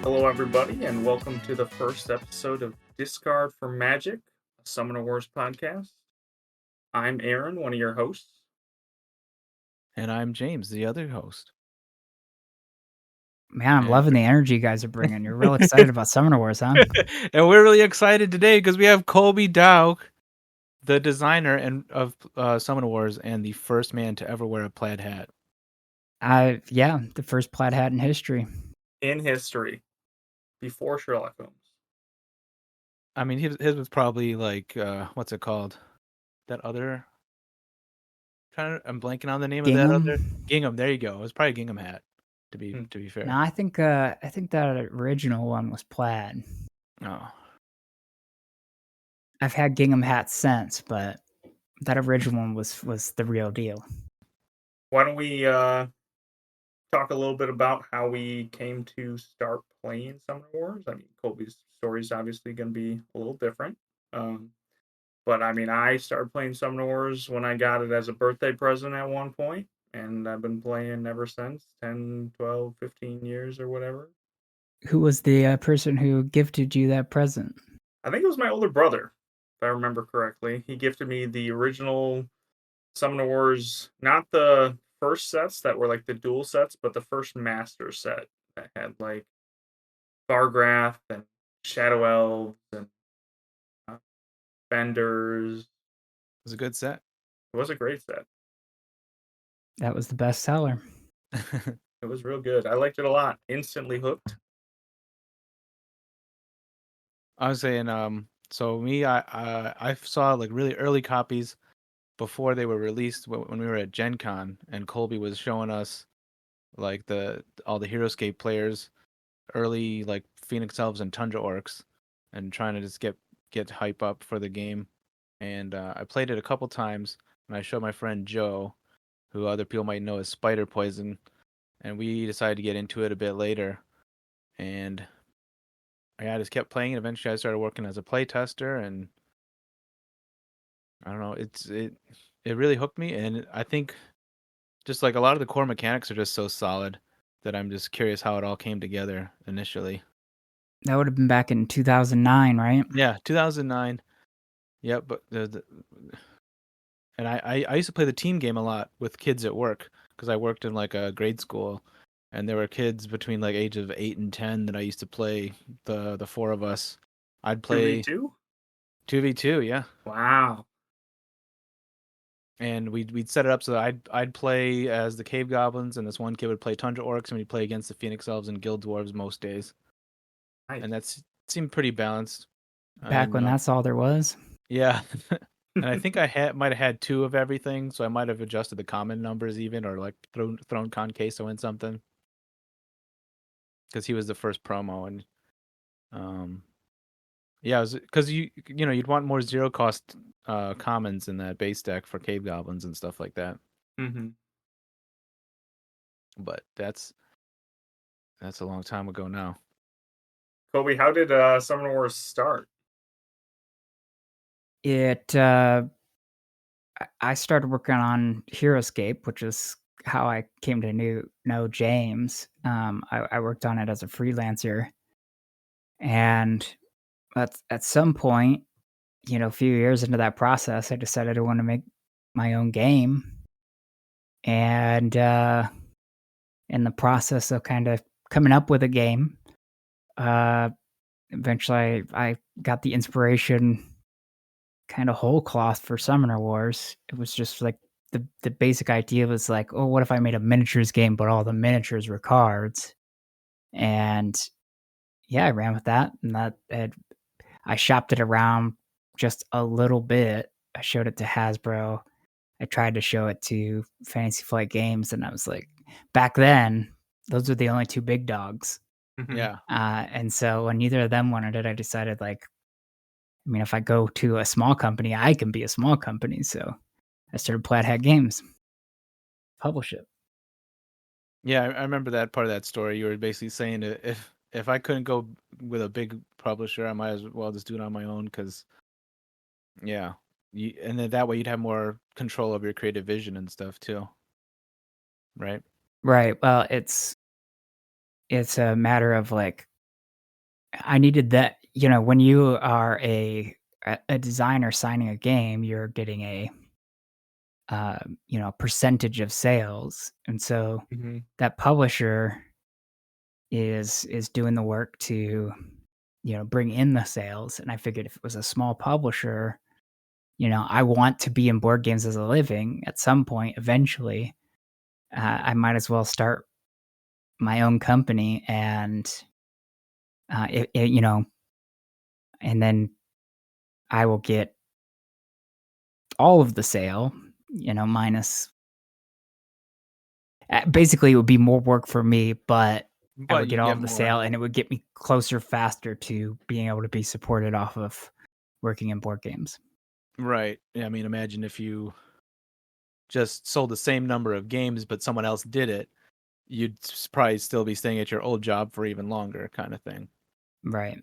Hello, everybody, and welcome to the first episode of Discard for Magic, a Summoner Wars podcast. I'm Aaron, one of your hosts. And I'm James, the other host. Man, I'm And loving the energy you guys are bringing. You're real excited about Summoner Wars, huh? and we're really excited today because we have Colby Dauch, the designer of Summoner Wars and the first man to ever wear a plaid hat. Yeah, the first plaid hat in history. In history, before Sherlock Holmes. I mean, his was probably like, what's it called? That other kind of, I'm blanking on the name of that other Gingham. There you go. It was probably a gingham hat. To be fair. No, I think that original one was plaid. Oh. I've had gingham hats since, but that original one was the real deal. Why don't we talk a little bit about how we came to start playing Summoner Wars? I mean, Colby's story is obviously going to be a little different. But I mean, I started playing Summoner Wars when I got it as a birthday present at one point, and I've been playing ever since 10, 12, 15 years or whatever. Who was the person who gifted you that present? I think it was my older brother, if I remember correctly. He gifted me the original Summoner Wars, not the first sets that were like the dual sets, but the first master set that had like Fargrath and Shadow Elves and Benders. It was a good set. It was a great set. That was the best seller. It was real good. I liked it a lot. Instantly hooked. I was saying, so me, I saw like really early copies before they were released when we were at Gen Con, and Colby was showing us like all the Heroescape players, early like Phoenix Elves and Tundra Orcs, and trying to just get hype up for the game. And I played it a couple times, and I showed my friend Joe, who other people might know as Spider Poison, and we decided to get into it a bit later. And I just kept playing, and eventually I started working as a play tester, and I don't know, it really hooked me, and I think just like a lot of the core mechanics are just so solid that I'm just curious how it all came together initially. That would have been back in 2009, right? Yeah, 2009. Yep, but and I used to play the team game a lot with kids at work because I worked in like a grade school, and there were kids between like age of 8 and 10 that I used to play the four of us. I'd play 2v2? 2v2, yeah. Wow. And we'd set it up so that I'd play as the cave goblins, and this one kid would play tundra orcs, and we'd play against the phoenix elves and guild dwarves most days. Nice. And that seemed pretty balanced. Back when that's all there was. Yeah. And I think I might have had 2 of everything, so I might have adjusted the common numbers even, or like thrown Con Queso in something. Because he was the first promo, and yeah, because you'd want more zero cost commons in that base deck for cave goblins and stuff like that. Mm-hmm. But that's a long time ago now. Colby, how did Summoner Wars start? I started working on Heroescape, which is how I came to know James. I worked on it as a freelancer, and at some point, a few years into that process, I decided I want to make my own game, and in the process of kind of coming up with a game, eventually I got the inspiration kind of whole cloth for Summoner Wars. It was just like the basic idea was like, oh, what if I made a miniatures game, but all the miniatures were cards? And yeah, I ran with that, and I shopped it around just a little bit. I showed it to Hasbro. I tried to show it to Fantasy Flight Games, and I was like, back then, those were the only 2 big dogs. Mm-hmm. Yeah. And so when neither of them wanted it, I decided like, I mean, if I go to a small company, I can be a small company. So I started Plaid Hat Games, publish it. Yeah, I remember that part of that story. You were basically saying that if I couldn't go with a big publisher, I might as well just do it on my own. Because yeah, and then that way you'd have more control of your creative vision and stuff too. right? Right. Well, it's a matter of like I needed that. When you are a designer signing a game, you're getting a percentage of sales, and so Hmm. that publisher is doing the work to bring in the sales. And I figured if it was a small publisher, I want to be in board games as a living at some point eventually. I might as well start my own company and and then I will get all of the sale, minus basically it would be more work for me, but I But would you get all get of the more. sale and it would get me closer faster to being able to be supported off of working in board games. Right. Yeah, I mean, imagine if you just sold the same number of games, but someone else did it, you'd probably still be staying at your old job for even longer, kind of thing. Right.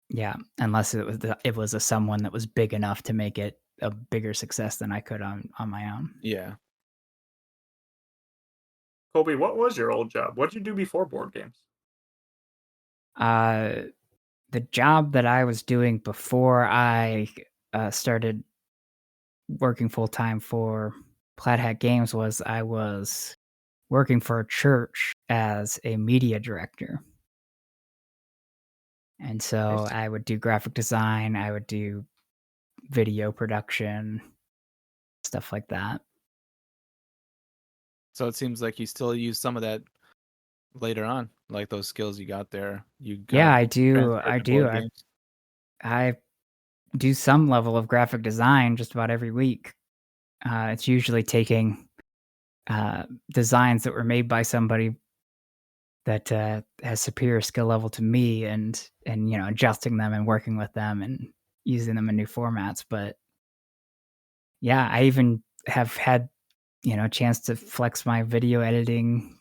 Yeah, unless it was a someone that was big enough to make it a bigger success than I could on my own. Yeah. Colby, what was your old job? What did you do before board games? Uh, the job that I was doing before I started working full time for Plaid Hat Games was I was working for a church as a media director. And so Nice. I would do graphic design, I would do video production, stuff like that. So it seems like you still use some of that later on, like those skills you got there. You kind Yeah, of I do. transferred I to do. board I games. I do some level of graphic design just about every week. It's usually taking designs that were made by somebody that has superior skill level to me, and adjusting them and working with them and using them in new formats. But yeah, I even have had a chance to flex my video editing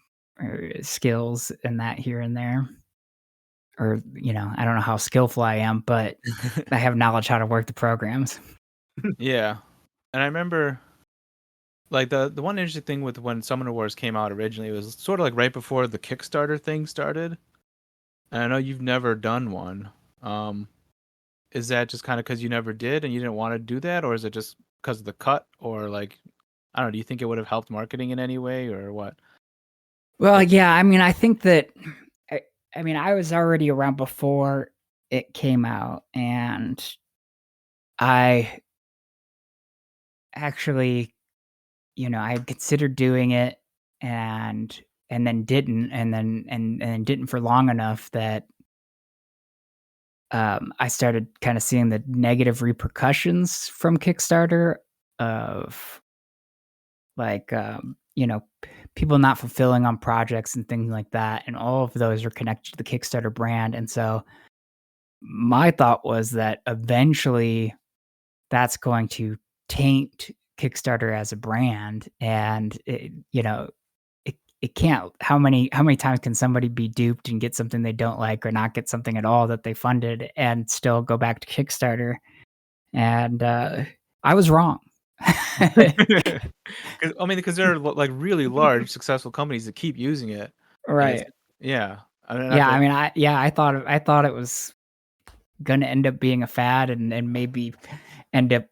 skills and that here and there. Or I don't know how skillful I am, but I have knowledge how to work the programs. Yeah. And I remember like the one interesting thing with when Summoner Wars came out originally, it was sort of like right before the Kickstarter thing started. And I know you've never done one. Um, is that just kind of because you never did and you didn't want to do that, or is it just because of the cut, or like I don't know? Do you think it would have helped marketing in any way, or what? Well, If yeah, I mean, I think that I, I mean, I was already around before it came out, and I actually, I had considered doing it, and then didn't, and didn't for long enough that I started kind of seeing the negative repercussions from Kickstarter of like people not fulfilling on projects and things like that, and all of those are connected to the Kickstarter brand. And so my thought was that eventually that's going to taint Kickstarter as a brand, and it can't. How many times can somebody be duped and get something they don't like, or not get something at all that they funded, and still go back to Kickstarter? And I was wrong. 'cause, I mean, because there are like really large successful companies that keep using it, and it's Right. yeah. I mean, not Yeah. I to mean, I thought it was gonna end up being a fad, and maybe end up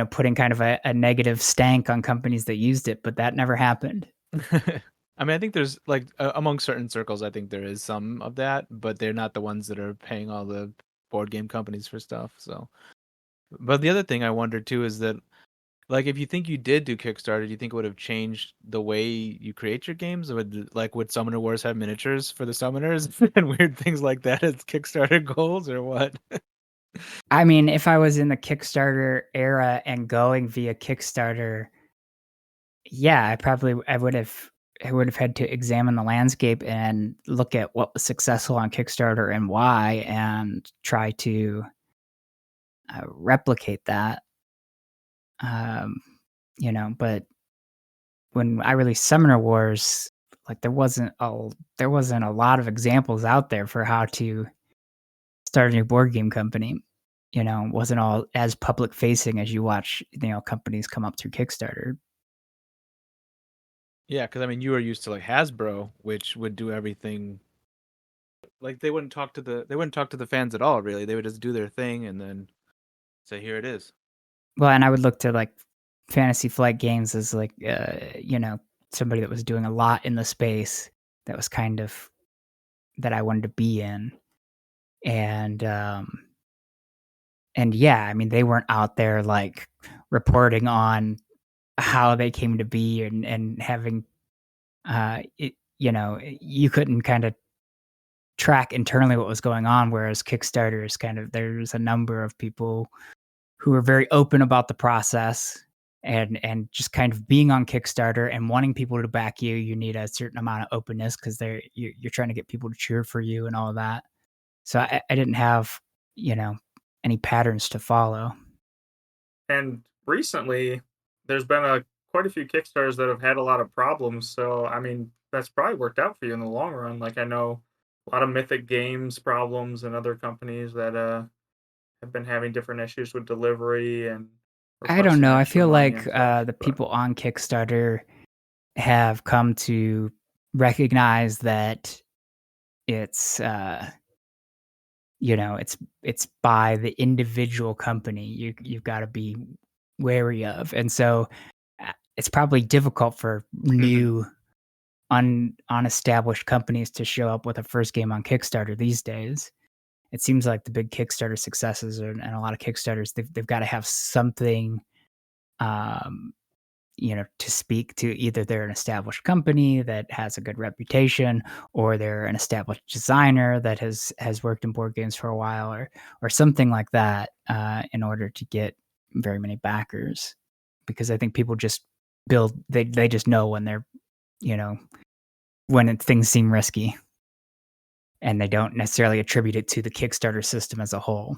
putting kind of a negative stank on companies that used it, but that never happened. I mean, I think there's like among certain circles, I think there is some of that, but they're not the ones that are paying all the board game companies for stuff. So, but the other thing I wonder too is that, like, if you think you did do Kickstarter, do you think it would have changed the way you create your games? Would Summoner Wars have miniatures for the summoners and weird things like that as Kickstarter goals, or what? I mean, if I was in the Kickstarter era and going via Kickstarter, yeah, I would have had to examine the landscape and look at what was successful on Kickstarter and why, and try to replicate that. Um, but when I released Summoner Wars, like there wasn't a lot of examples out there for how to start a new board game company. It wasn't all as public facing as you watch, companies come up through Kickstarter. Yeah, because I mean, you were used to like Hasbro, which would do everything. Like they wouldn't talk to the fans at all. Really, they would just do their thing and then say, "Here it is." Well, and I would look to like Fantasy Flight Games as like somebody that was doing a lot in the space that was kind of that I wanted to be in, and yeah, I mean they weren't out there like reporting on how they came to be and having you couldn't kind of track internally what was going on, whereas Kickstarter is kind of there's a number of people who are very open about the process and just kind of being on Kickstarter and wanting people to back you. You need a certain amount of openness because you're trying to get people to cheer for you and all of that. So I didn't have you know any patterns to follow. And recently, there's been quite a few Kickstarters that have had a lot of problems. So I mean, that's probably worked out for you in the long run. Like I know a lot of Mythic Games problems and other companies that have been having different issues with delivery and I don't requesting know. I extra feel money like and such. the But people on Kickstarter have come to recognize that it's it's by the individual company you've got to be wary of, and so it's probably difficult for new unestablished companies to show up with a first game on Kickstarter these days. It seems like the big Kickstarter successes and a lot of Kickstarters they've got to have something um, to speak to. Either they're an established company that has a good reputation, or they're an established designer that has worked in board games for a while, or something like that, in order to get very many backers. Because I think people just they just know when they're you know things seem risky, and they don't necessarily attribute it to the Kickstarter system as a whole.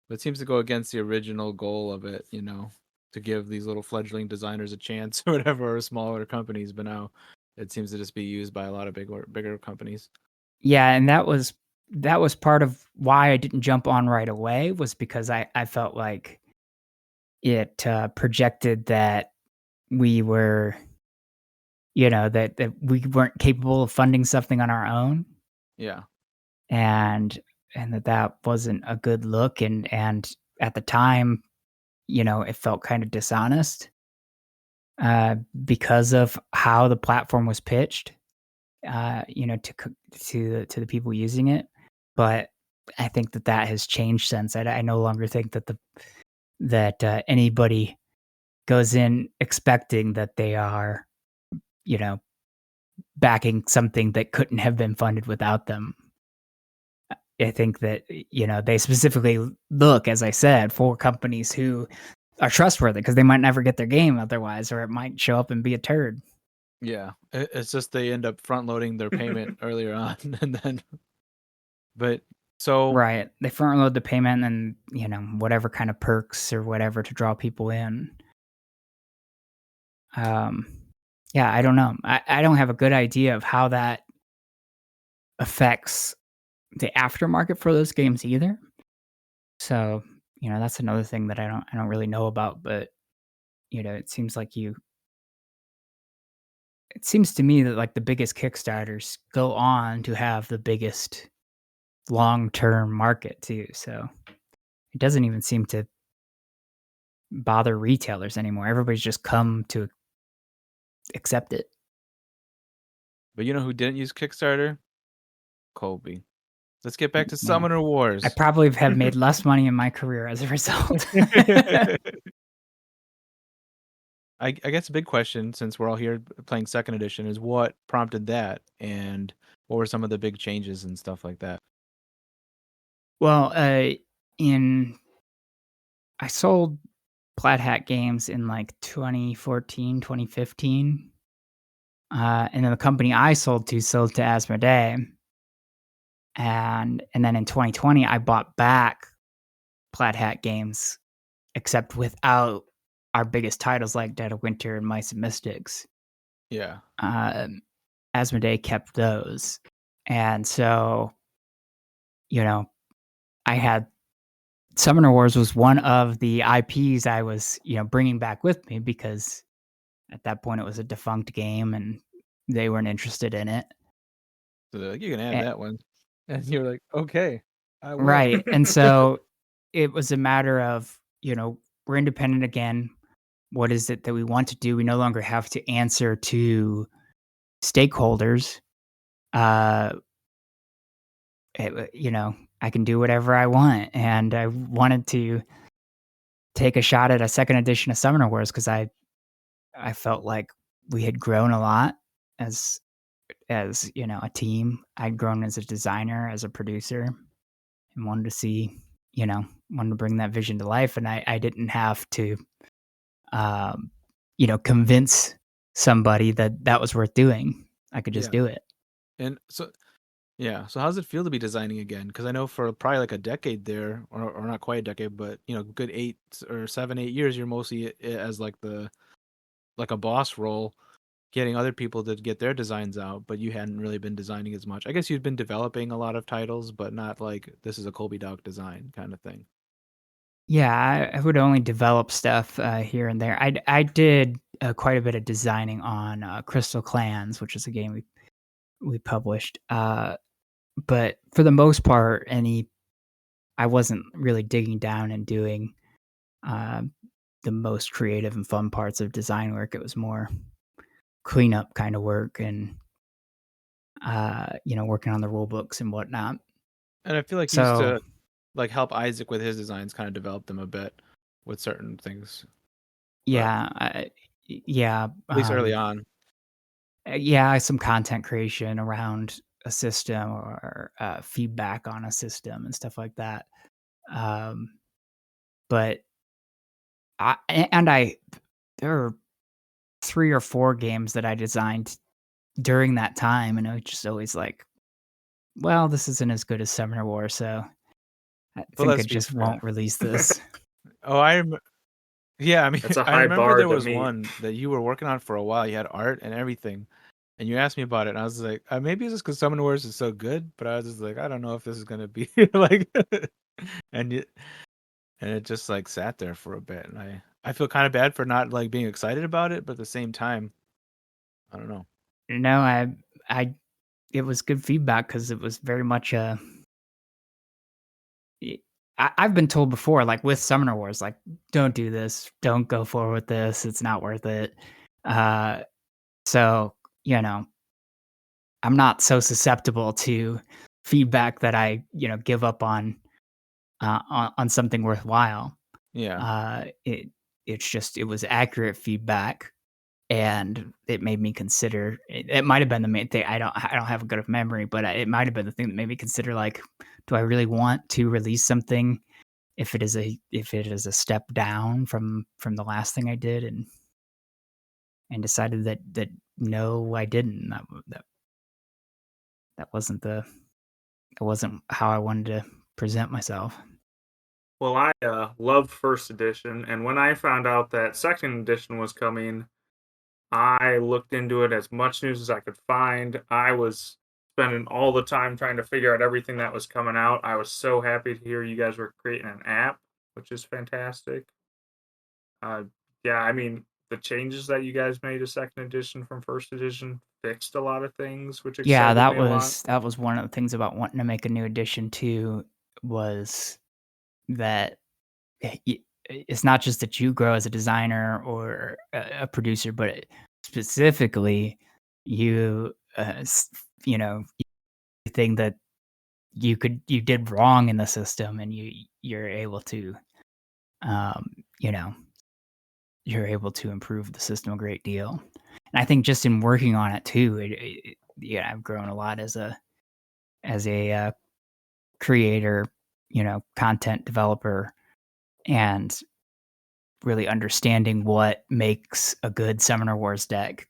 But it seems to go against the original goal of it, to give these little fledgling designers a chance or whatever, or smaller companies. But now it seems to just be used by a lot of bigger companies. Yeah, and that was part of why I didn't jump on right away, was because I felt like it projected that we were, that we weren't capable of funding something on our own, Yeah. and that wasn't a good look, and at the time, it felt kind of dishonest because of how the platform was pitched, to the people using it. But I think that has changed since. I no longer think that anybody goes in expecting that they are, you know, backing something that couldn't have been funded without them. I think that, they specifically look, as I said, for companies who are trustworthy because they might never get their game otherwise, or it might show up and be a turd. Yeah. It's just they end up front loading their payment earlier on, and then. But so Right. They front load the payment and, whatever kind of perks or whatever to draw people in. Um, yeah, I don't know. I don't have a good idea of how that affects the aftermarket for those games either. So, that's another thing that I don't really know about, but it seems like it seems to me that like the biggest Kickstarters go on to have the biggest long-term market too. So, it doesn't even seem to bother retailers anymore. Everybody's just come to accept it. But you know who didn't use Kickstarter? Colby. Let's get back to Well, Summoner I Wars. probably have made less money in my career as a result. I guess a big question, since we're all here playing second edition, is what prompted that, and what were some of the big changes and stuff like that? Well, in I sold Plaid Hat Games in like 2014, 2015. And then the company I sold to Asmodee. And then in 2020, I bought back Plaid Hat Games, except without our biggest titles like Dead of Winter and Mice and Mystics. Yeah. Asmodee kept those. And so, I had Summoner Wars was one of the IPs I was, bringing back with me because At that point, it was a defunct game, and they weren't interested in it. So they're like, you can add A- that one, and you're like, okay, I will. Right. And so it was a matter of, we're independent again. What is it that we want to do? We no longer have to answer to stakeholders. Uh, I can do whatever I want. And I wanted to take a shot at a second edition of Summoner Wars because I felt like we had grown a lot as a team. I'd grown as a designer, as a producer, and wanted to see, wanted to bring that vision to life. And I didn't have to, um, convince somebody that that was worth doing. I could just Yeah. do it. And so, yeah. So how does it feel to be designing again? Because I know for probably like a decade there, or not quite a decade, but good 8 or 7, 8 years, you're mostly as like a boss role, getting other people to get their designs out, but you hadn't really been designing as much. I guess you'd been developing a lot of titles, but not like this is a Colby Dauch design kind of thing. Yeah, I would only develop stuff here and there. I did quite a bit of designing on Crystal Clans, which is a game we published. But for the most part, I wasn't really digging down and doing uh, the most creative and fun parts of design work. It was more cleanup kind of work and working on the rule books and whatnot. And I feel like you used So to like help Isaac with his designs, kind of develop them a bit with certain things, but yeah, yeah, at least early on. yeah, some content creation around a system or feedback on a system and stuff like that. Um, but I there are 3 or 4 games that I designed during that time, and I was just always like, "Well, this isn't as good as Summoner War, so I But think I let's be just fair. won't release this." Oh, yeah, I mean, That's a I high remember bar there to was meet. one that you were working on for a while. You had art and everything, and you asked me about it, and I was like, maybe it's just because Summoner Wars is so good, but I was just like, I don't know if this is gonna be like, and you, and it just like sat there for a bit, and I feel kind of bad for not like being excited about it, but at the same time, I don't know. No, I it was good feedback because it was very much a Y I've been told before, like, with Summoner Wars, like, "Don't do this. Don't go forward with this. It's not worth it." Uh, so, you know, I'm not so susceptible to feedback that I, give up on something worthwhile. Yeah, It's just it was accurate feedback, and it made me consider it might have been the main thing. I don't have a good of memory, but it might have been the thing that made me consider, like, do I really want to release something if it is a step down from the last thing I did, and decided that no, I didn't. That wasn't that wasn't how I wanted to present myself. Well, I loved first edition, and when I found out that second edition was coming, I looked into it as much news as I could find. I was spending all the time trying to figure out everything that was coming out. I was so happy to hear you guys were creating an app, which is fantastic. Uh, yeah, I mean, the changes that you guys made to second edition from first edition fixed a lot of things, which Yeah, excited that me a lot. was that was one of the things about wanting to make a new edition too, was that it's not just that you grow as a designer or a producer, but specifically you, thing that you did wrong in the system, and you're able to, um, you know, you're able to improve the system a great deal. And I think just in working on it too, yeah, I've grown a lot as a creator, content developer, and really understanding what makes a good Summoner Wars deck.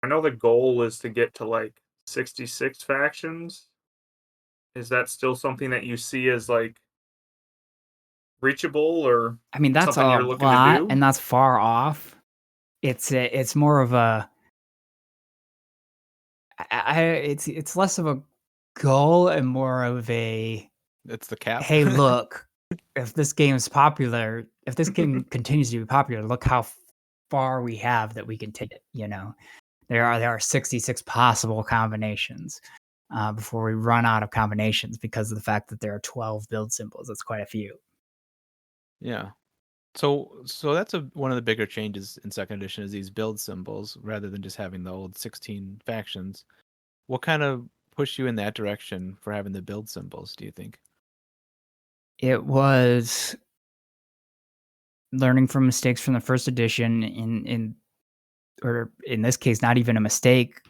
I know the goal is to get to like 66 factions. Is that still something that you see as like reachable or I mean, that's something a you're looking to lot, do? and that's far off. It's more of a it's less of a goal and more of a, it's the cap. "Hey, look, if this game continues to be popular, look how far we have that we can take it. There are 66 possible combinations before we run out of combinations because of the fact that there are 12 build symbols. That's quite a few. Yeah. So that's one of the bigger changes in second edition is these build symbols rather than just having the old 16 factions. What kind of pushed you in that direction for having the build symbols, do you think? It was learning from mistakes from the first edition or in this case, not even a mistake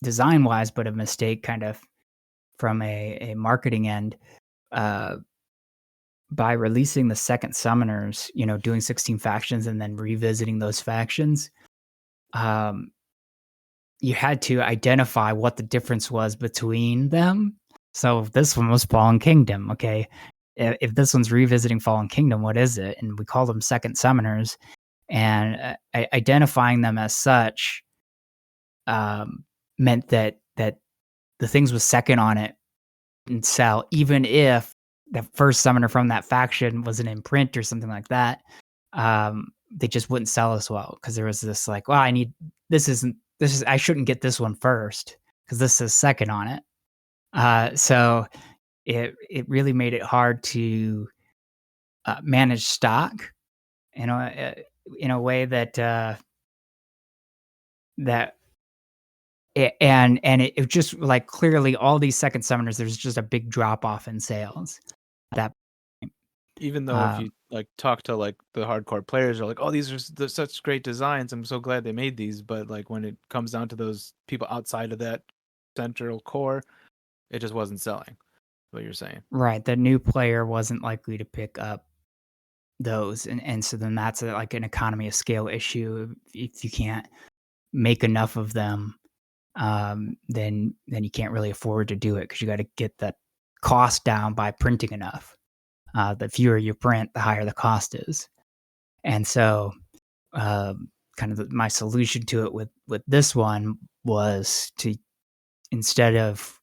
design wise, but a mistake kind of from a marketing end. By releasing the second summoners, doing 16 factions and then revisiting those factions, you had to identify what the difference was between them. So this one was Fallen Kingdom, okay? If this one's revisiting Fallen Kingdom, what is it? And we call them second summoners, and identifying them as such meant that the things with second on it and sell, even if the first summoner from that faction was an imprint or something like that. They just wouldn't sell as well because there was this like, well, I shouldn't get this one first because this is second on it. So it really made it hard to manage stock, in a way that it just like clearly all these second summoners, there's just a big drop off in sales. That Even though if you like talk to like the hardcore players, are like, oh, these are such great designs. I'm so glad they made these. But like when it comes down to those people outside of that central core, it just wasn't selling. What you're saying, right? The new player wasn't likely to pick up those, and so then that's like an economy of scale issue. If you can't make enough of them, then you can't really afford to do it because you got to get the cost down by printing enough. The fewer you print, the higher the cost is. And so, kind of my solution to it with this one was to, instead of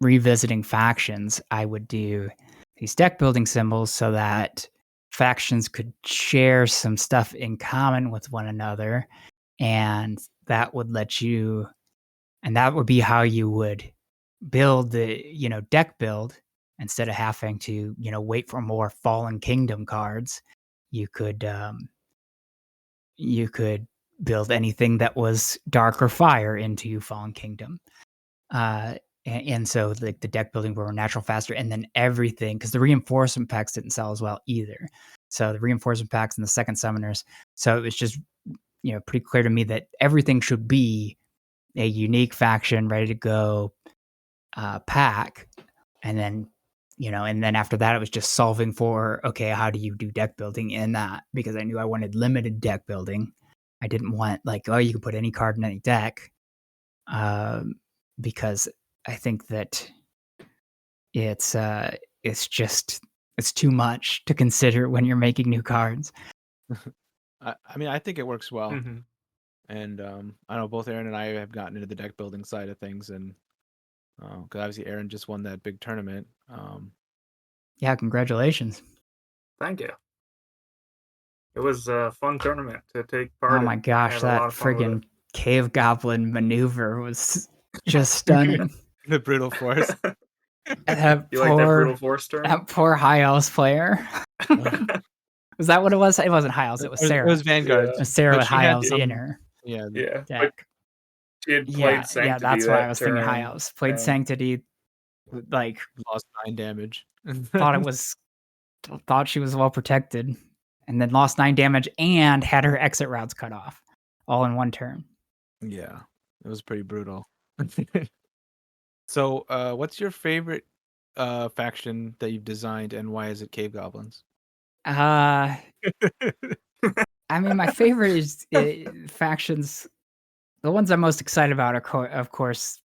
revisiting factions, I would do these deck building symbols so that factions could share some stuff in common with one another, and that would be how you would build the deck build. Instead of having to wait for more Fallen Kingdom cards, you could build anything that was Dark or Fire into Fallen Kingdom. And so the deck building were natural faster, and then everything, because the reinforcement packs didn't sell as well either. So the reinforcement packs and the second summoners. So it was just pretty clear to me that everything should be a unique faction ready to go pack, and then after that it was just solving for, okay, how do you do deck building in that, because I knew I wanted limited deck building. I didn't want like, oh, you can put any card in any deck, because I think that it's too much to consider when you're making new cards. I mean, I think it works well. Mm-hmm. And I know both Aaron and I have gotten into the deck building side of things, and because obviously Aaron just won that big tournament. Yeah, congratulations. Thank you. It was a fun tournament to take part in. Oh my gosh, that friggin' cave goblin maneuver was just stunning. The brute force. Like that brutal force turn? That poor high elves player. Was that what it was? It wasn't high elves, it was Sarah. It was Vanguard. Yeah. It was Sarah with high elves in her. Yeah. Deck. She had played Sanctity. Yeah, that's why I was thinking high elves. Played Sanctity, like lost 9 damage. thought she was well protected, and then lost 9 damage and had her exit routes cut off, all in one turn. Yeah, it was pretty brutal. So, what's your favorite faction that you've designed, and why is it Cave Goblins? I mean, my favorite is factions. The ones I'm most excited about are, of course,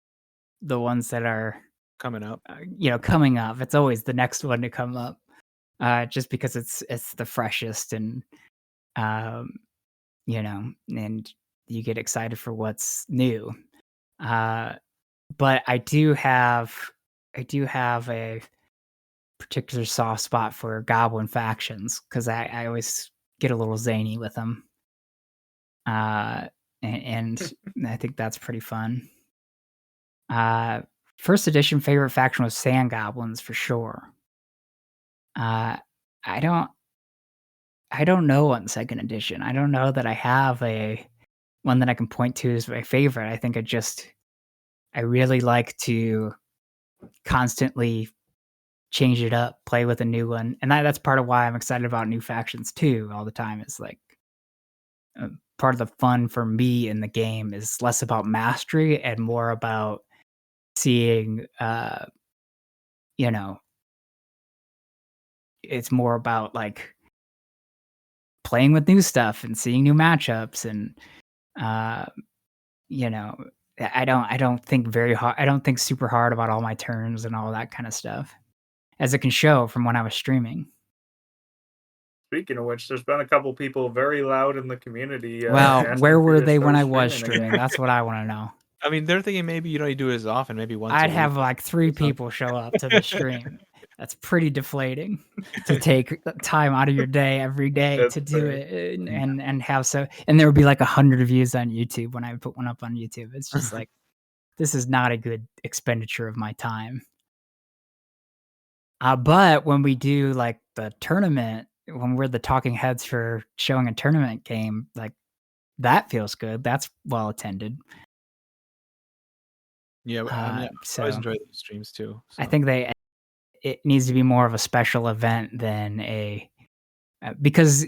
the ones that are coming up. Coming up. It's always the next one to come up, just because it's the freshest, and and you get excited for what's new. But I do have a particular soft spot for Goblin factions, because I always get a little zany with them. And I think that's pretty fun. First edition favorite faction was Sand Goblins for sure. Uh, I don't I don't know on second edition. I don't know that I have a one that I can point to as my favorite. I think I really like to constantly change it up, play with a new one, and that's part of why I'm excited about new factions too all the time. Is like part of the fun for me in the game is less about mastery and more about seeing, you know, it's more about like playing with new stuff and seeing new matchups and uh, you know, I don't think very hard. I don't think super hard about all my turns and all that kind of stuff, as it can show from when I was streaming. Speaking of which, there's been a couple people very loud in the community Well, where asking for were you to they when start I was streaming streaming? again. That's what I want to know. I mean, they're thinking maybe you don't do it as often, maybe once a I'd week. have like 3 or something. people show up to the stream. That's pretty deflating to take time out of your day every day That's to do fair. it and have and there would be like 100 views on YouTube when I put one up on YouTube. It's just like this is not a good expenditure of my time. But when we do like the tournament, when we're the talking heads for showing a tournament game, like that feels good. That's well attended. Yeah, I mean, I always So enjoy those streams too. I So. think it needs to be more of a special event than a because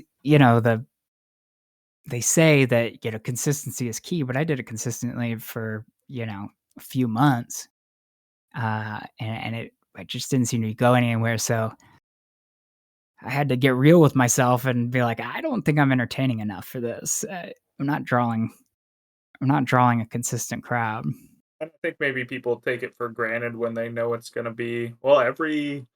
they say that consistency is key, but I did it consistently for a few months, and it just didn't seem to be going anywhere. So I had to get real with myself and be like, I don't think I'm entertaining enough for this. I'm not drawing. I'm not drawing a consistent crowd. I think maybe people take it for granted when they know it's going to be, well, every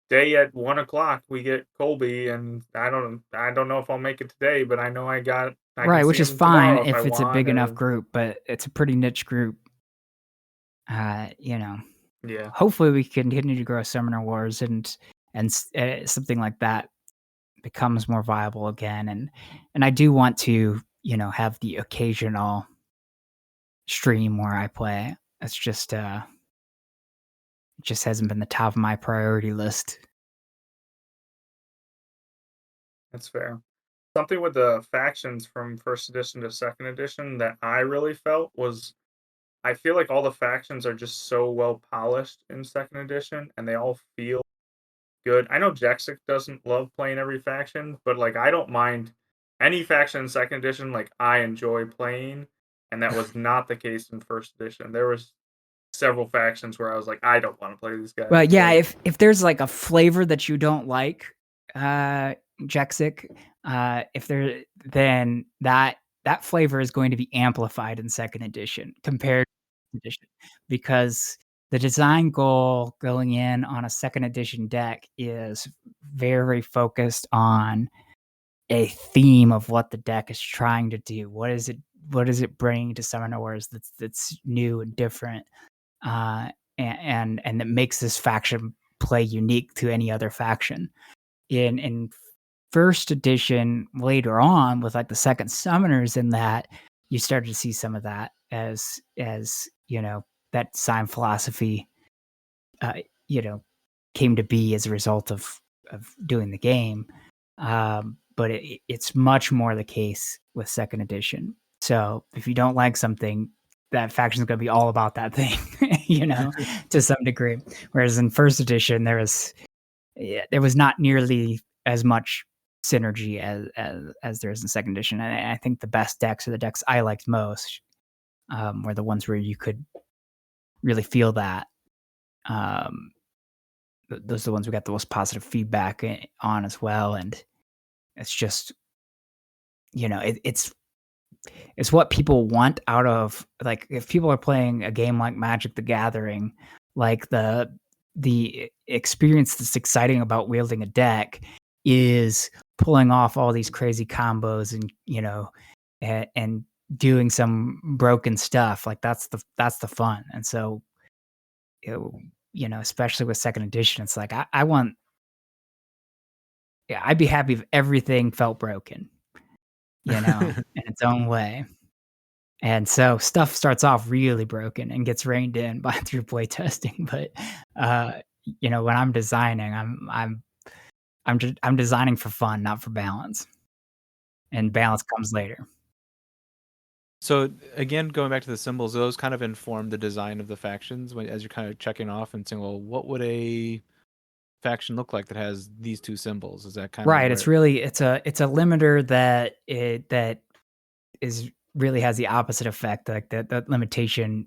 day at 1 o'clock we get Colby, and I don't know if I'll make it today, but I know I can Right, see which is him fine tomorrow if I if it's a want. big enough Or group, but it's a pretty niche group. You know, yeah, hopefully we can continue to grow Summoner Wars and something like that becomes more viable again. And I do want to have the occasional stream where I play. It's just it just hasn't been the top of my priority list. that's fair. Something with the factions from first edition to second edition that I really felt was, I feel like all the factions are just so well polished in second edition, and they all feel good. I know Jexic doesn't love playing every faction, but like I don't mind any faction in second edition. Like I enjoy playing, and that was not the case in first edition. There was several factions where I was like, I don't want to play these guys. Well, yeah, But if there's like a flavor that you don't like, Jexic, if there then that flavor is going to be amplified in second edition compared to edition because the design goal going in on a second edition deck is very focused on a theme of what the deck is trying to do. What is it bringing to Summoner Wars that's new and different? And that makes this faction play unique to any other faction. In first edition, later on with like the second summoners, in that you started to see some of that as that design philosophy, uh, you know, came to be as a result of doing the game. But it's much more the case with second edition. So if you don't like something, that faction is going to be all about that thing, to some degree. Whereas in first edition, there was not nearly as much synergy as there is in second edition. And I think the best decks, or the decks I liked most, were the ones where you could really feel that. Those are the ones we got the most positive feedback on as well. And it's just, it's what people want out of, like, if people are playing a game like Magic the Gathering, like the experience that's exciting about wielding a deck is pulling off all these crazy combos and and doing some broken stuff. Like that's the fun. And so it, especially with second edition, it's like I want yeah, I'd be happy if everything felt broken, in its own way. And so stuff starts off really broken and gets reined in by through playtesting. But uh, when I'm designing, I'm designing for fun, not for balance. And balance comes later. So again, going back to the symbols, those kind of inform the design of the factions as you're kind of checking off and saying, well, what would a faction look like that has these two symbols? Is that kind of Right. where? It's really it's a limiter that is really has the opposite effect. Like that limitation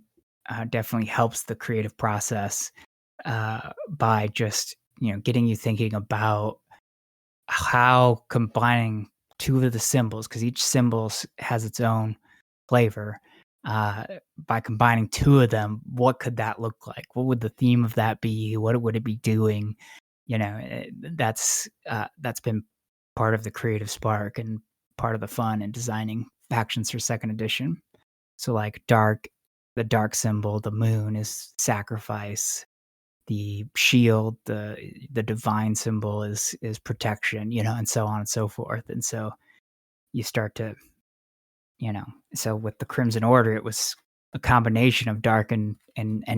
definitely helps the creative process by just getting you thinking about how combining two of the symbols, because each symbol has its own flavor. Uh, by combining two of them, what could that look like? What would the theme of that be? What would it be doing? That's been part of the creative spark and part of the fun in designing factions for second edition. So like the dark symbol, the moon is sacrifice. The shield, the divine symbol is protection, and so on and so forth. And so you start to, so with the Crimson Order, it was a combination of dark and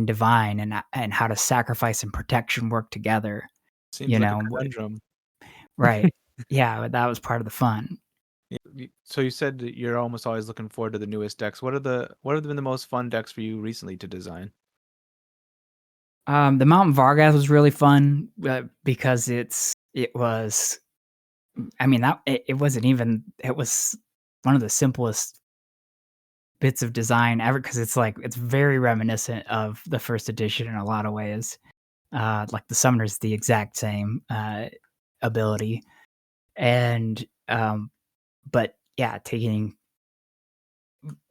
divine, and how to sacrifice and protection work together. Seems like a conundrum. Right. Yeah, that was part of the fun. So you said that you're almost always looking forward to the newest decks. What have been the most fun decks for you recently to design? The Mountain Vargas was really fun because it was, I mean, it wasn't even, it was one of the simplest bits of design ever, because it's very reminiscent of the first edition in a lot of ways. Like the summoner's the exact same ability, and but yeah,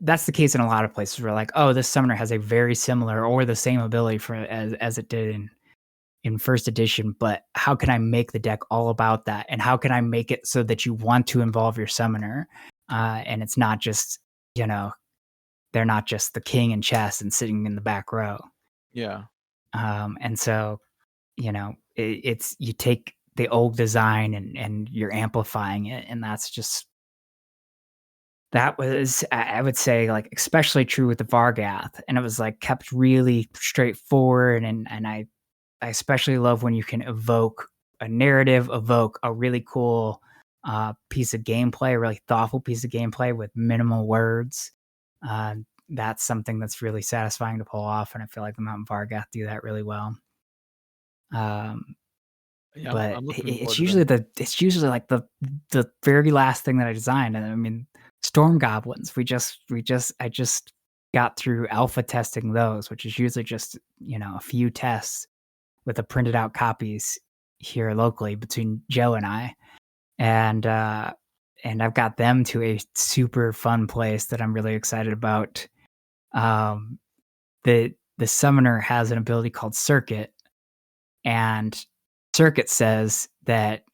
that's the case in a lot of places where like, oh, this summoner has a very similar or the same ability as it did in first edition, but how can I make the deck all about that? And how can I make it so that you want to involve your summoner? And it's not just, they're not just the king in chess and sitting in the back row. Yeah. And so, it's you take the old design and you're amplifying it. And that was, I would say, like, especially true with the Vargath. And it was like kept really straightforward. And I especially love when you can evoke a narrative, evoke a really cool piece of gameplay, a really thoughtful piece of gameplay with minimal words. That's something that's really satisfying to pull off, and I feel like the Mountain Vargath do that really well. Yeah, But I'm looking forward it's to usually them. it's usually like the very last thing that I designed. And I mean, Storm Goblins. I just got through alpha testing those, which is usually just a few tests with the printed out copies here locally between Joe and I, and I've got them to a super fun place that I'm really excited about. Um, the summoner has an ability called Circuit, and Circuit says that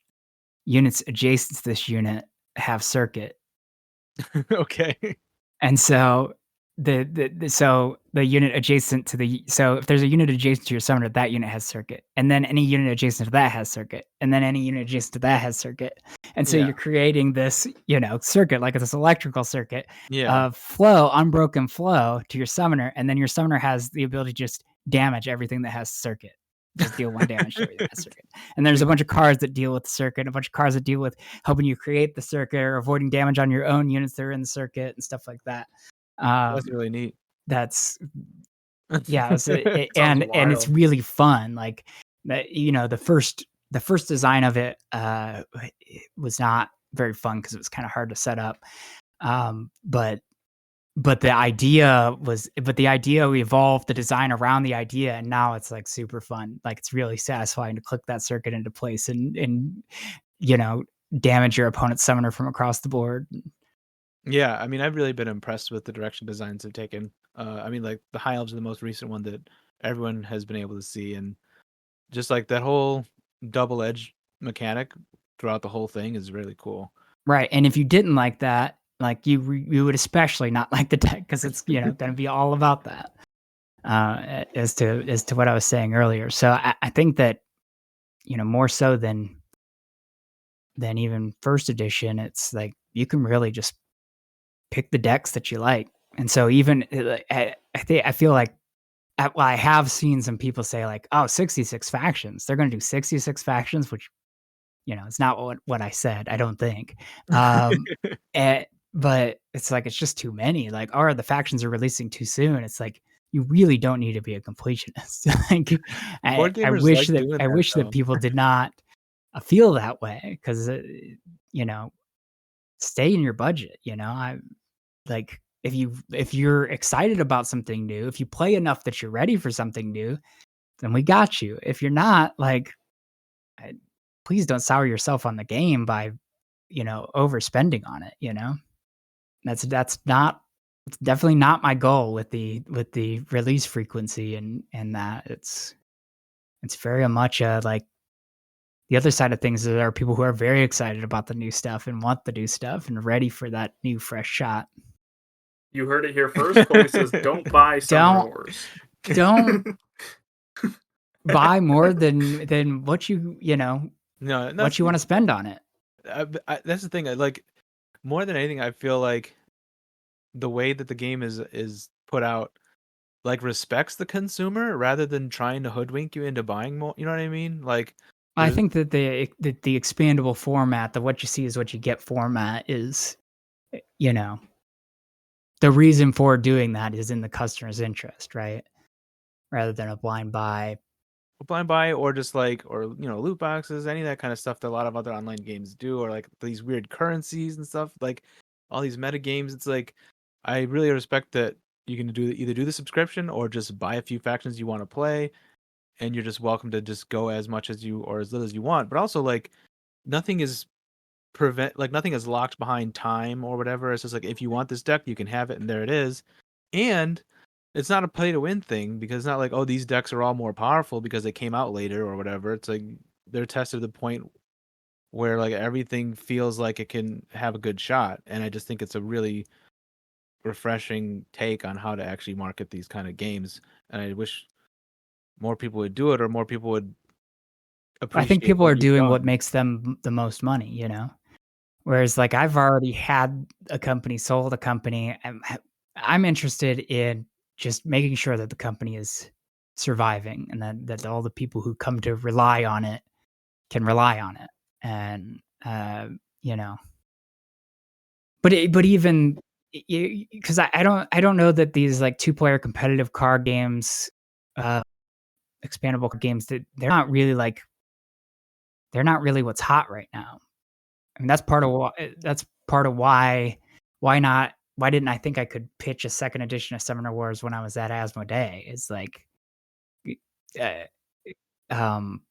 units adjacent to this unit have Circuit. Okay. And so the unit adjacent to if there's a unit adjacent to your summoner, that unit has Circuit, and then any unit adjacent to that has Circuit, and then any unit adjacent to that has Circuit. And so you're creating this circuit, like this electrical circuit of flow, unbroken flow to your summoner, and then your summoner has the ability to just damage everything that has Circuit. Just deal 1 damage to everything that has Circuit. And there's a bunch of cards that deal with the circuit, a bunch of cards that deal with helping you create the circuit or avoiding damage on your own units that are in the circuit and stuff like that. That's really neat. That's yeah, Sounds and it's wild. really fun. Like that, the first design of it was not very fun because it was kind of hard to set up. But the idea we evolved the design around the idea, and now it's like super fun. Like it's really satisfying to click that circuit into place and damage your opponent's summoner from across the board. Yeah, I mean, I've really been impressed with the direction designs have taken. I mean, like the High Elves are the most recent one that everyone has been able to see, and just like that whole double edge mechanic throughout the whole thing is really cool. Right, and if you didn't like that, like you would especially not like the deck because it's going to be all about that. As to what I was saying earlier, so I think that more so than than even first edition. It's like you can really just pick the decks that you like. And so even I feel like well, I have seen some people say like, oh, 66 factions. They're going to do 66 factions, which it's not what I said. I don't think. Eh, but it's like it's just too many. Like, or the factions are releasing too soon. It's like you really don't need to be a completionist. Like, Board I gamers wish like that doing I that wish that though. people did not feel that way because stay in your budget. I like if you're excited about something new, if you play enough that you're ready for something new, then we got you. If you're not, like, please don't sour yourself on the game by overspending on it. That's not it's definitely not my goal with the release frequency and that it's very much like the other side of things is there are people who are very excited about the new stuff and want the new stuff and ready for that new fresh shot. You heard it here first. Colby says, "Don't buy Summoner Don't Wars." don't buy more than what No, what you want to spend on it. that's the thing. Like more than anything, I feel like the way that the game is put out like respects the consumer rather than trying to hoodwink you into buying more. You know what I mean? Like I think that the expandable format, the what you see is what you get format is, you know, the reason for doing that is in the customer's interest, right? Rather than a blind buy. or just like or loot boxes, any of that kind of stuff that a lot of other online games do, or like these weird currencies and stuff, like all these meta games. It's like I really respect that you can either do the subscription or just buy a few factions you want to play, and you're just welcome to just go as much as you or as little as you want. But also like nothing is nothing is locked behind time or whatever. It's just like if you want this deck, you can have it, and there it is. And it's not a pay to win thing because it's not like, oh, these decks are all more powerful because they came out later or whatever. It's like they're tested to the point where like everything feels like it can have a good shot. And I just think it's a really refreshing take on how to actually market these kind of games. And I wish more people would do it, or more people would I think appreciate people what are you've doing what done. makes them the most money. Whereas like I've already had a company, sold a company. I'm interested in just making sure that the company is surviving and that all the people who come to rely on it can rely on it. And you know, but even because I don't know that these like 2-player competitive card games, uh, expandable card games, that they're not really what's hot right now. I mean, that's part of why didn't I think I could pitch a second edition of Summoner Wars when I was at Asmodee? It's like, uh, um,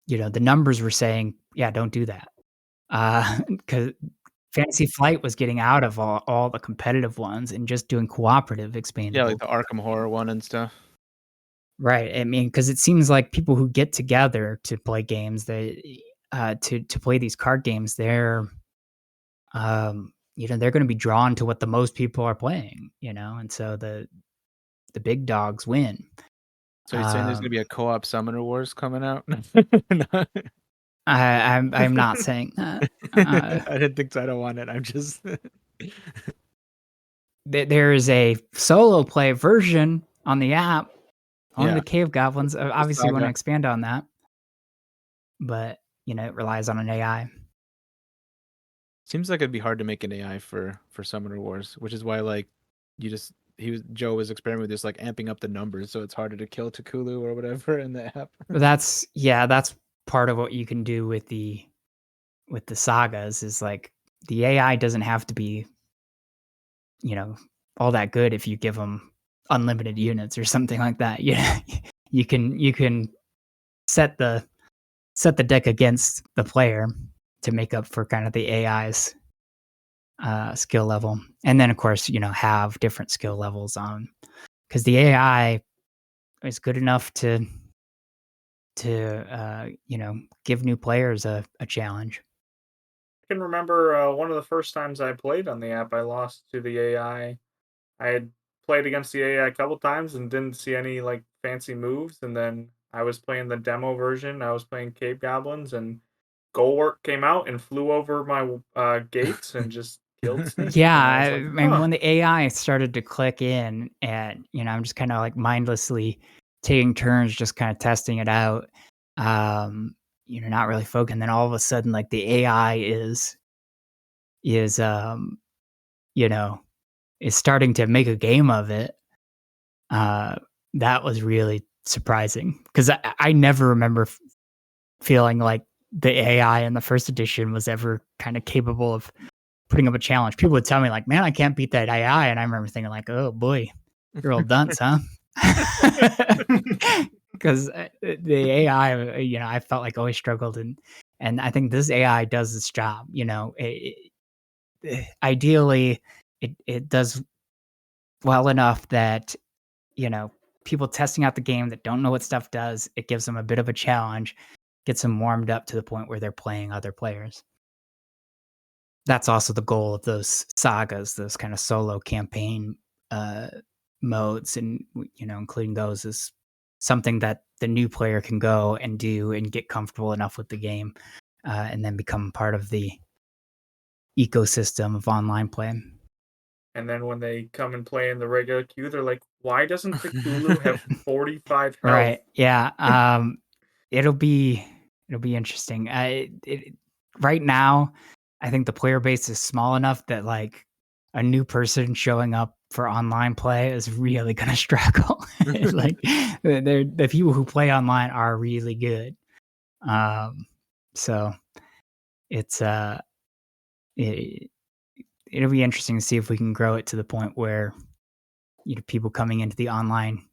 the numbers were saying, yeah, don't do that. Because Fantasy Flight was getting out of all the competitive ones and just doing cooperative Yeah, like expandable. the Arkham Horror one and stuff. Right. I mean, because it seems like people who get together to play games, to play these card games, they're going to be drawn to what the most people are playing, and so the big dogs win. So you're saying there's gonna Um, be a co-op Summoner Wars coming out? I'm not saying that. I didn't think so. I don't want it. I'm just There is a solo play version on the app. Only yeah, the Cave Goblins. the Obviously, want to saga. expand on that, but it relies on an AI. Seems like it'd be hard to make an AI for Summoner Wars, which is why like Joe was experimenting with just like amping up the numbers so it's harder to kill Takulu or whatever in the app. That's part of what you can do with the sagas is like the AI doesn't have to be all that good if you give them unlimited units or something like that. Yeah, you can set the deck against the player to make up for kind of the AI's skill level, and then of course have different skill levels on because the AI is good enough to give new players a challenge. I can remember one of the first times I played on the app, I lost to the AI. I had played against the AI a couple times and didn't see any like fancy moves, and then I was playing the demo version. I was playing Cave Goblins, and Goldwork came out and flew over my gates and just killed snakes. Yeah, And I was I like, mean, when the AI started to click in and, I'm just kinda, like, mindlessly taking turns just kinda testing it out, um, not really focusing, and then all of a sudden, like, the AI is, you know, is starting to make a game of it, uh, that was really surprising because I never remember feeling like the AI in the first edition was ever kinda capable of putting up a challenge. People would tell me like, "Man, I can't beat that AI," and I remember thinking like, "Oh boy, you're all dunce, huh?" Because the AI, I felt like always struggled, and I think this AI does its job. Ideally, it does well enough that you know people testing out the game that don't know what stuff does. It gives them a bit of a challenge, gets them warmed up to the point where they're playing other players. That's also the goal of those sagas, those kind of solo campaign uh, modes, and including those is something that the new player can go and do and get comfortable enough with the game, and then become part of the ecosystem of online play. and then when they come and play in the regular queue, they're like, "Why doesn't Cthulhu have 45 health?" Right? Yeah. It'll be it'll be interesting. Right now, I think the player base is small enough that like a new person showing up for online play is really gonna struggle. Like the people who play online are really good. Um, so it's it, it'll be interesting to see if we can grow it to the point where people coming into the online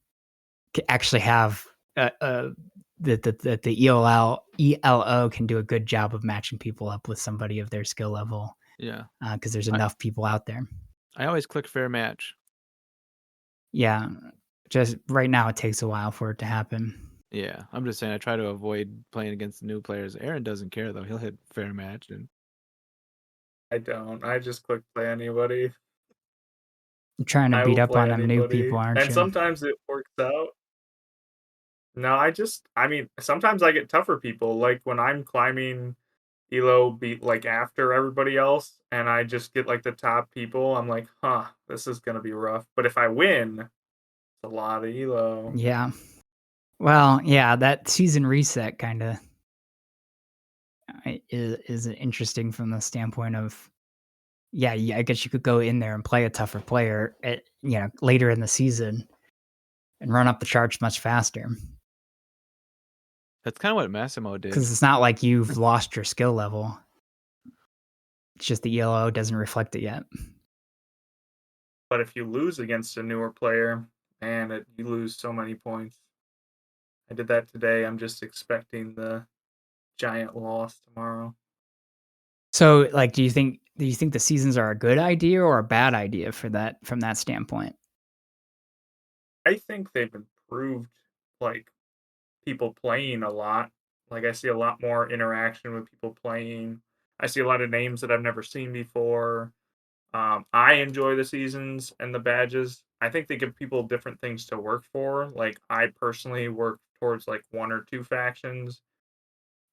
actually have the ELO can do a good job of matching people up with somebody of their skill level Yeah. because there's I enough people out there. I always click fair match. Yeah, just right now it takes a while for it to happen. Yeah, I'm just saying I try to avoid playing against new players. Aaron doesn't care though. He'll hit fair match and I don't. I just click play anybody. You're trying to I beat will up play on them new people, anybody, aren't and you? sometimes it works out. No, I mean, sometimes I get tougher people. Like when I'm climbing Elo beat like after everybody else, and I just get like the top people. I'm like, huh, this is gonna be rough. But if I win, it's a lot of Elo. Yeah. Well, yeah, that season reset kind of is interesting from the standpoint of yeah, I guess you could go in there and play a tougher player at later in the season and run up the charts much faster that's kind of what Massimo did. because it's not like you've lost your skill level. It's just the ELO doesn't reflect it yet. But if you lose against a newer player, man, you lose so many points. I did that today. I'm just expecting the giant loss tomorrow. So, like, do you think the seasons are a good idea or a bad idea for that from that standpoint? I think they've improved like people playing a lot. Like I see a lot more interaction with people playing. I see a lot of names that I've never seen before. I enjoy the seasons and the badges. I think they give people different things to work for. Like I personally work towards like one or two factions,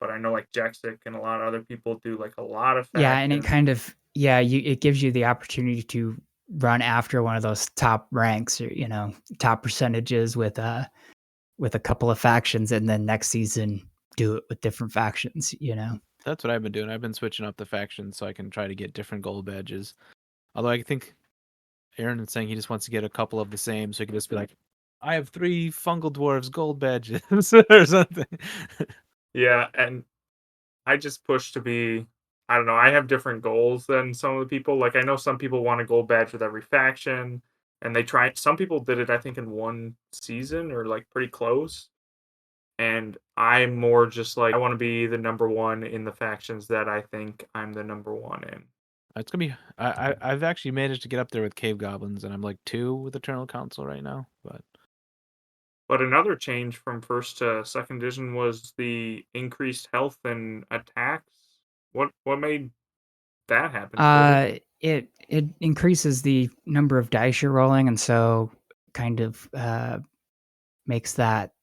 but I know like Jexic and a lot of other people do like a lot of Yeah, and it factions. kind of it gives you the opportunity to run after one of those top ranks or top percentages with a couple of factions, and then next season do it with different factions. That's what I've been doing. I've been switching up the factions so I can try to get different gold badges. Although I think Aaron is saying he just wants to get a couple of the same, so he can just be like, I have 3 fungal dwarves gold badges or something. Yeah, and I just push to be I don't know, I have different goals than some of the people. Like I know some people want a gold badge with every faction and they try some people did it I think in one season or like pretty close. And I'm more just like I want to be the number one in the factions that I think I'm the number one in. It's gonna be. I've actually managed to get up there with cave goblins, and I'm like 2 with Eternal Council right now. But But another change from first to second edition was the increased health and attacks. What made that happen, Colby? It increases the number of dice you're rolling, and so kind of makes that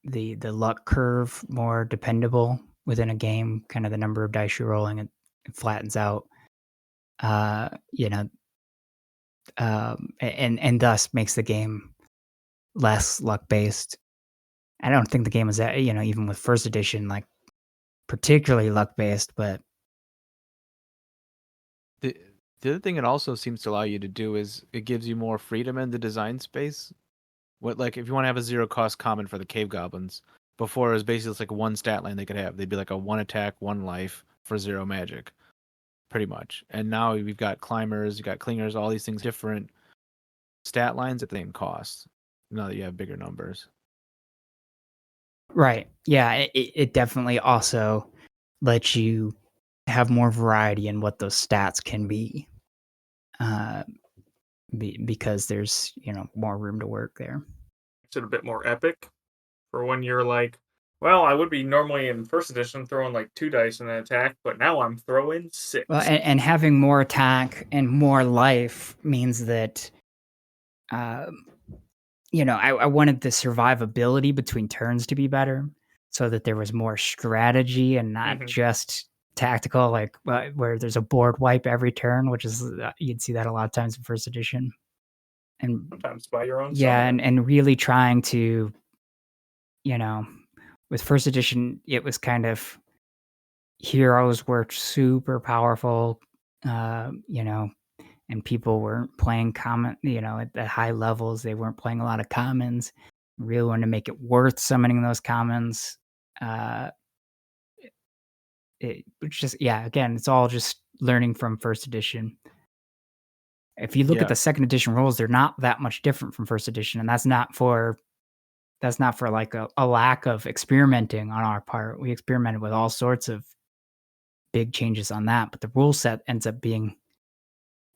the luck curve more dependable. within a game, kind of the number of dice you're rolling, it flattens out. You know, and thus makes the game less luck based. I don't think the game was that, even with first edition, like particularly luck based, but The the other thing it also seems to allow you to do is it gives you more freedom in the design space. What like if you want to have a zero cost common for the cave goblins, before it was basically it's like one stat line they could have. They'd be like a one attack, one life for zero magic, pretty much. And now we've got climbers, you got clingers, all these things different stat lines at the same cost. Now that you have bigger numbers. right. Yeah, it definitely also lets you have more variety in what those stats can be. Uh, because there's, more room to work there. Makes it a bit more epic for when you're like, well, I would be normally in first edition throwing like 2 dice in an attack, but now I'm throwing 6. Well, and having more attack and more life means that, um, I wanted the survivability between turns to be better, so that there was more strategy and not Mhm. just tactical, like where there's a board wipe every turn, which is you'd see that a lot of times in first edition. And Sometimes by your own yeah, summoner. and really trying to, you know, with first edition, it was kind of heroes were super powerful, you know, and people weren't playing common, at the high levels. They weren't playing a lot of commons. Really wanted to make it worth summoning those commons. Uh, it's just, yeah, again, it's all just learning from first edition. If you look at Yeah. the second edition rules, they're not that much different from first edition, and that's not for like a lack of experimenting on our part. We experimented with all sorts of big changes on that, but the rule set ends up being,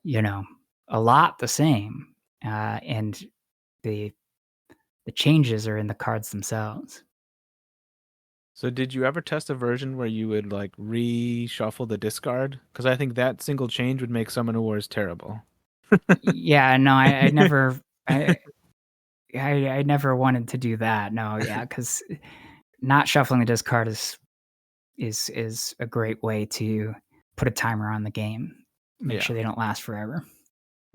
you know, a lot the same. And the the changes are in the cards themselves. So did you ever test a version where you would like reshuffle the discard? Because I think that single change would make Summon Wars terrible. Yeah, no, I never I never wanted to do that. No, yeah, because not shuffling the discard is a great way to put a timer on the game. Make Yeah, sure they don't last forever.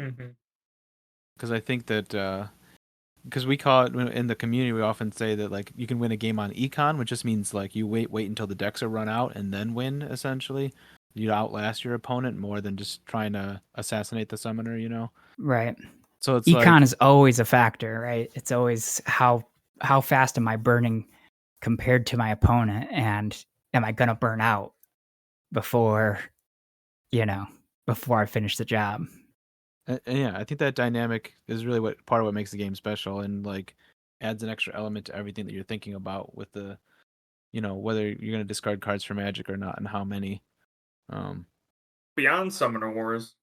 Mhm. because I think that because we call it in the community, we often say that like you can win a game on econ, which just means like you wait until the decks are run out and then win. Essentially, you outlast your opponent more than just trying to assassinate the summoner. Right. So it's Econ like is always a factor, right? It's always how fast am I burning compared to my opponent, and am I gonna burn out before, you know, before I finish the job? and yeah, I think that dynamic is really what part of what makes the game special and like adds an extra element to everything that you're thinking about with the whether you're going to discard cards for magic or not and how many. Um, Beyond Summoner Wars,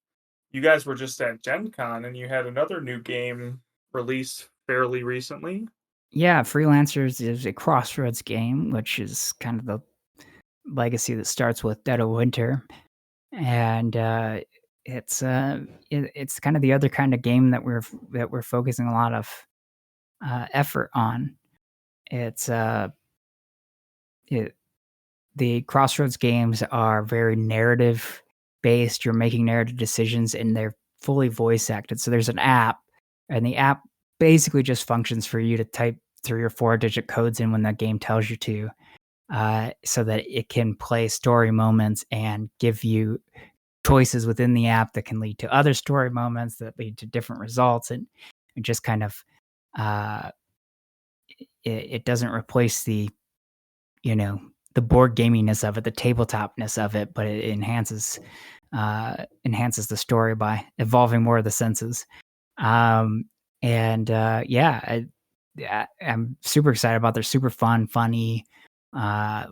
you guys were just at Gen Con and you had another new game released fairly recently. Yeah, Freelancers is a Crossroads game, which is kind of the legacy that starts with Dead of Winter, and it's it's kind of the other kind of game that we're focusing a lot of effort on. It's it, the Crossroads games are very narrative based. You're making narrative decisions, and they're fully voice acted. So there's an app, and the app basically just functions for you to type 3 or 4 digit codes in when the game tells you to, so that it can play story moments and give you choices within the app that can lead to other story moments that lead to different results, and just kind of uh, it doesn't replace you know the board gaminess of it, the tabletopness of it, but it enhances the story by evolving more of the senses. Um, and yeah, I'm super excited about. They're super fun, funny, uh,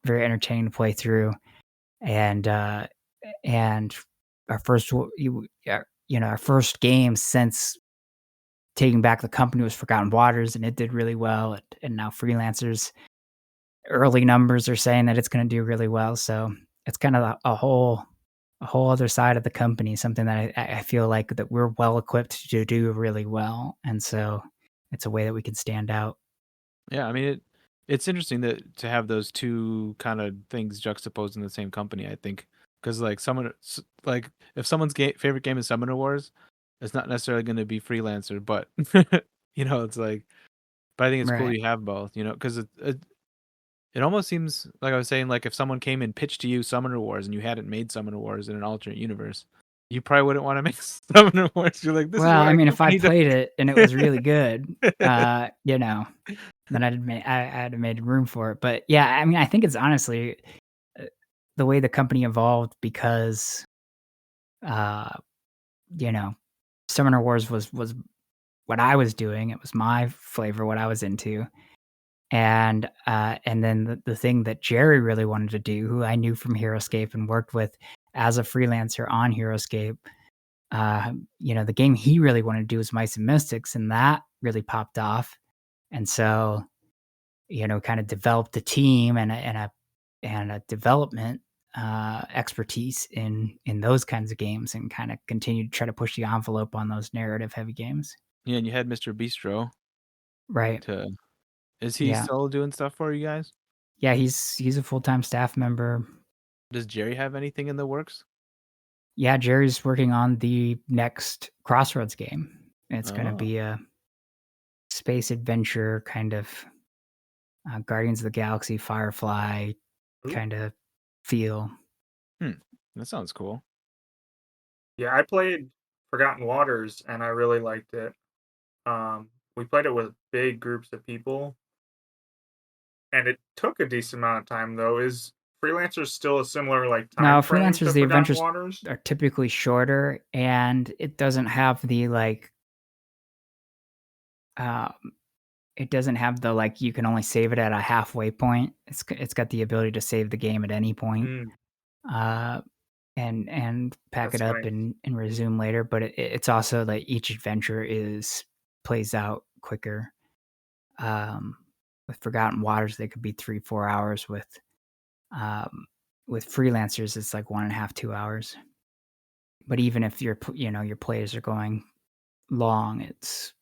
very entertaining to play through, and and our first our first game since taking back the company was Forgotten Waters, and it did really well. And now Freelancers early numbers are saying that it's going to do really well. So it's kind of a whole other side of the company, something that I feel like that we're well equipped to do really well, and so it's a way that we can stand out. yeah, I mean It's interesting to have those two kind of things juxtaposed in the same company. I think because like like if someone's favorite game is Summoner Wars, it's not necessarily going to be Freelancer, but it's like. But I think it's cool Right. you have both. Because it almost seems like I was saying, like if someone came and pitched to you Summoner Wars and you hadn't made Summoner Wars in an alternate universe, you probably wouldn't want to make Summoner Wars. You're like, this is Well, what I our mean, if I company does. played it and it was really good, then I'd have made room for it. But yeah, I mean, I think it's honestly uh, the way the company evolved because, uh, you know, Summoner Wars was what I was doing. It was my flavor, what I was into. And then the thing that Jerry really wanted to do, who I knew from HeroScape and worked with as a freelancer on HeroScape, the game he really wanted to do was Mice and Mystics, and that really popped off. And so, kind of developed a team and a development expertise in those kinds of games, and kind of continued to try to push the envelope on those narrative heavy games. Yeah, and you had Mr. Bistro Right. to. Is he Yeah. still doing stuff for you guys? Yeah, he's a full-time staff member. Does Jerry have anything in the works? Yeah, Jerry's working on the next Crossroads game. It's going to Oh, be a space adventure kind of Guardians of the Galaxy, Firefly Ooh. kind of feel. that sounds cool. Yeah, I played Forgotten Waters and I really liked it. We played it with big groups of people, and it took a decent amount of time though. Is Freelancers still a similar like Now, time frame freelancers, to the Forgotten adventures Waters? are typically shorter, and it doesn't have the um, you can only save it at a halfway point. It's got the ability to save the game at any point. Mm, Uh, and pack it that's up nice. and resume later. But it's also like each adventure is plays out quicker. Um, with Forgotten Waters, they could be 3-4 hours. Um, with freelancers, it's like 1.5 2 hours. But even if your plays are going long, it's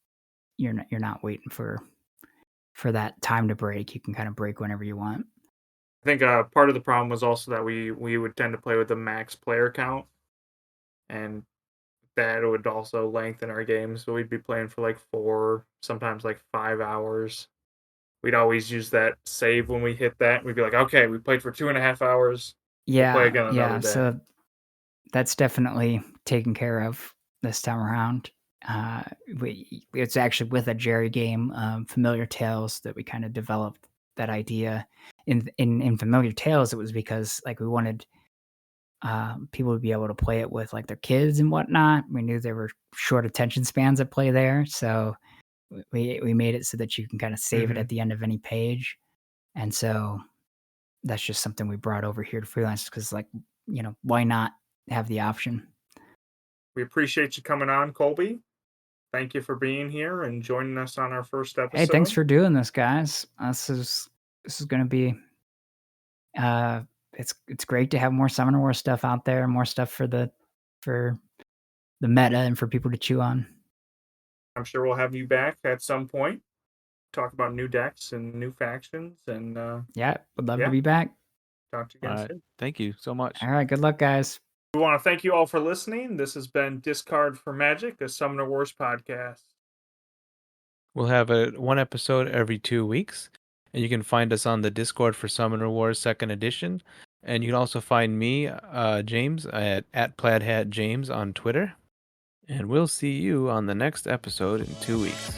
you're not waiting for that time to break. You can kind of break whenever you want. I think part of the problem was also that we would tend to play with the max player count, and that would also lengthen our games. So we'd be playing for like 4, sometimes like 5 hours. We'd always use that save when we hit that. We'd be like, okay, we played for 2.5 hours. We'll play Yeah, again another yeah. day. So that's definitely taken care of this time around. Uh, it's actually with a Jerry game, Familiar Tales, that we kind of developed that idea. In Familiar Tales, it was because like we wanted people to be able to play it with like their kids and whatnot. We knew there were short attention spans at play there, so we made it so that you can kind of save it Hmm. at the end of any page. And so that's just something we brought over here to freelance because, like, why not have the option? We appreciate you coming on, Colby. Thank you for being here and joining us on our first Hey, thanks episode. for doing this, guys. This is gonna be uh, it's great to have more Summoner War stuff out there, more stuff for the meta and for people to chew on. I'm sure we'll have you back at some point. Talk about new decks and new factions. And Yeah, would love to yeah, be back. talk to you All again right. soon. Thank you so much. All right, good luck, guys. We want to thank you all for listening. This has been Discard for Magic, a Summoner Wars podcast. We'll have one episode every 2 weeks, and you can find us on the Discord for Summoner Wars Second Edition. And you can also find me, James, at Plaid Hat James on Twitter. And we'll see you on the next episode in 2 weeks.